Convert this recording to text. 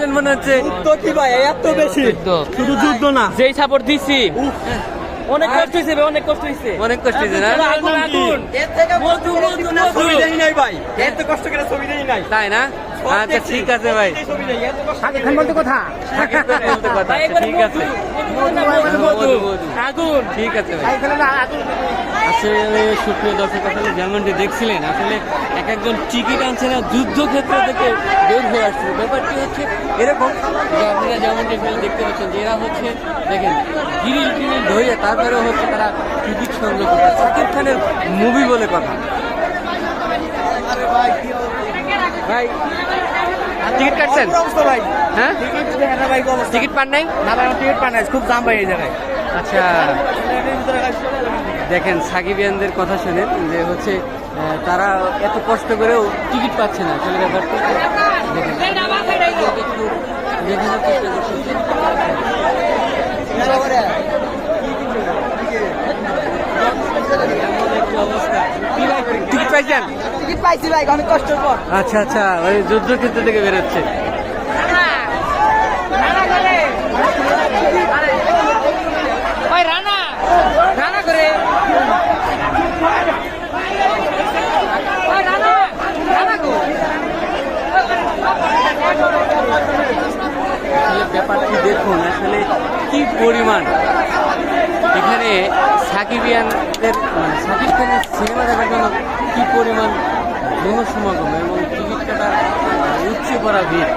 পাচ্ছেন মনে হচ্ছে? তো কি ভাই এত বেশি শুধু যুদ্ধ না, যেই সাপোর্ট দিছি অনেক কষ্ট হয়েছে ভাই, অনেক কষ্ট হয়েছে, অনেক কষ্ট হয়েছে না? আগুন আগুন এর থেকে মধু মধু ছবি দেই নাই ভাই, এত কষ্ট করে ছবি দেই নাই, তাই না? আচ্ছা ঠিক আছে ভাই, ছবি দেই এত কষ্ট সাকিব খান বলতে কথা সাকিব খান বলতে কথা, আচ্ছা, ঠিক আছে, আগুন ঠিক আছে ভাই। আসলে সুপ্রিয় দর্শক, আসলে যেমনটি দেখছিলেন, আসলে এক একজন টিকিট আনছে না, যুদ্ধক্ষেত্র থেকে বের হয়ে আসছে। ব্যাপারটি হচ্ছে এরকম যে আপনারা যেমনটি দেখতে পাচ্ছেন যে এরা হচ্ছে দেখেন গিরিল টিরিল ধরে তারপরে হচ্ছে তারা টিকিট সংগ্রহ করছে। শাকিব খানের মুভি বলে কথা। ভাই টিকিট কাটছেন? ভাই হ্যাঁ, টিকিট পান নাই? না ভাই টিকিট পান নাই, খুব দাম ভাই এই জায়গায়। আচ্ছা দেখেন সাকিবিয়ানদের কথা শোনেন যে হচ্ছে তারা এত কষ্ট করেও টিকিট পাচ্ছে না। আসলে ব্যাপারটা দেখেন, একটু দেখানোর চেষ্টা করছি। এমন একটি অবস্থা। কি ভাই, টিকিট পাইছেন? টিকিট পাইছি ভাই অনেক কষ্টের পর। আচ্ছা আচ্ছা, ওই যুদ্ধক্ষেত্র থেকে বেরোচ্ছে। রানা করে আসলে ব্যাপারটি দেখুন, আসলে কি পরিমাণ এখানে সাকিবিয়ানদের সাকিব খানের সিনেমা দেখার জন্য কি পরিমাণ জনসমাগম এবং টিকিট কাটার উচ্চ করা ভিড়।